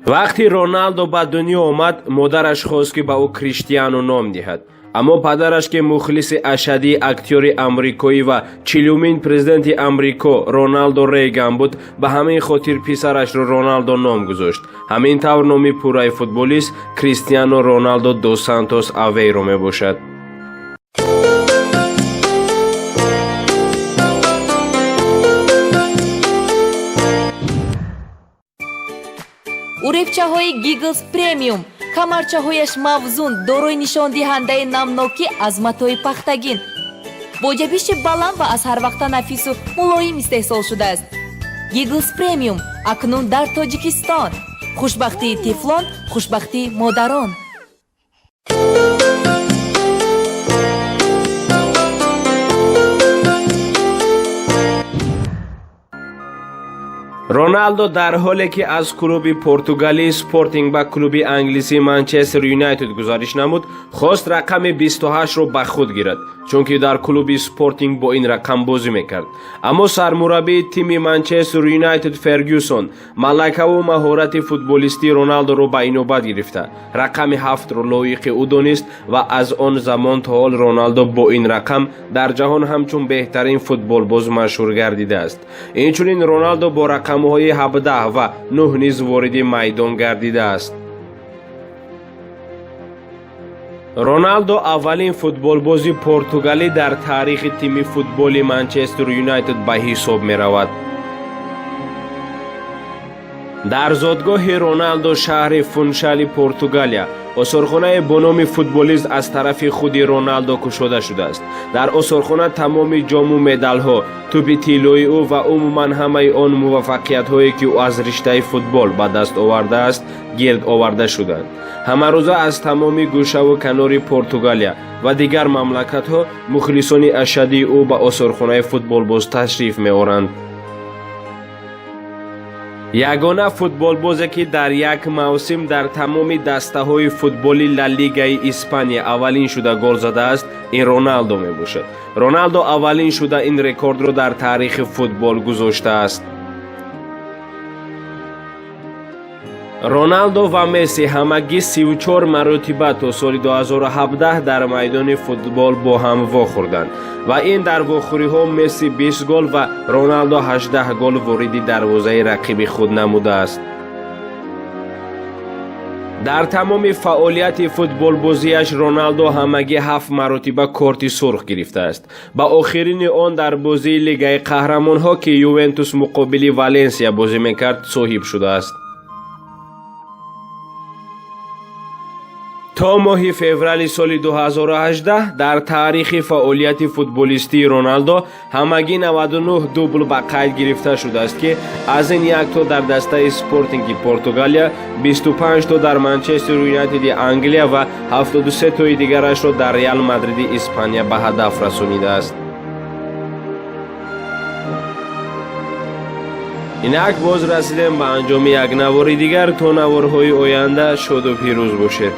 вақти Роналдо ба дунё омад, модараш хост ки ба ӯ Криштиану ном диҳад. аммо падараш ки мухлиси ашадии актёри амрикоӣ ва 40-умин президенти амрико Роналдо Рейган буд, ба ҳамин хотир писарашро Роналдо ном гузошт. ҳамин тавр номи пурраи футболист Криштиану Роналдо дос Сантос Авейро мебошад. уребчаҳои Giggles премиум, камарчаҳояш мавзун, дорои нишондиҳандаи намноки аз матои пахтагин, бо ҷабиши баланд ва аз ҳарвақта нафису мулоим истеҳсол шудааст. Giggles премиум акнун дар Тоҷикистон. хушбахтии тифлон, хушбахтии модарон. Роналдо дар ҳоле ки аз клуби португалии Спортинг ба клуби англисии Манчестер Юнайтед гузариш намуд, хост рақами 28-ро ба худ гирад, чунки дар клуби Спортинг бо ин рақам бозӣ мекард. Аммо сармураббии тими Манчестер Юнайтед Фергюсон малакаву маҳорати футболистии Роналдоро ба инобат гирифта, рақами 7-ро лоиқи ӯ донист ва аз он замон то ҳол Роналдо бо ин рақам дар ҷаҳон ҳамчун беҳтарин футболбоз машҳур гардидааст. Инчунин Роналдо бо рақамҳои 17 ва 9 низ вориди майдон гардидааст. Роналдо аввалин футболбози португалӣ дар таърихи тими футболи Манчестер Юнайтед ба ҳисоб меравад. дар зодгоҳи Роналдо шаҳри Фуншали, Португалия, осорхонаи бо номи футболист аз тарафи худи Роналдо кушода шудааст. дар осорхона тамоми ҷому медалҳо, тӯби тиллои ӯ ва умуман ҳамаи он муваффақиятҳое ки ӯ аз риштаи футбол ба даст овардааст гирд оварда шуданд. ҳамарӯза аз тамоми гӯшаву канори Португалия ва дигар мамлакатҳо мухлисони ашадии ӯ ба осорхонаи футболбоз ташриф меоранд. ягона футболбозе ки дар як мавсим дар тамоми дастаҳои футболи Ла Лигаи Испания аввалин шуда гол задааст, ин Роналдо мебошад. Роналдо аввалин шуда ин рекордро дар таърихи футбол гузоштааст. Роналдо ва Месси ҳамагӣ 34 маротиба то соли 2017 дар майдони футбол бо ҳам вохӯрданд ва ин дар вохӯриҳо Месси 20 гол ва Роналдо 18 гол вориди дарвозаи рақиби худ намудааст. дар тамоми фаъолияти футболбозиаш Роналдо ҳамагӣ 7 маротиба корти сурх гирифтааст. ба охирини он дар бозии Лигаи Қаҳрамонҳо ки Ювентус муқобили Валенсия бозӣ мекард соҳиб шудааст. то моҳи феврали соли 2018 дар таърихи фаъолияти футболистии Роналдо ҳамагӣ 99 дубл ба қайд гирифта шудааст ки аз ин якто дар дастаи Спортинги Португалия, 25 то дар Манчестер Юнайтеди Англия ва 73 тои дигарашро дар Реал Мадриди Испания ба ҳадаф расонидааст. инак боз расидем ба анҷоми як навори дигар. то наворҳои оянда шоду пирӯз бошед.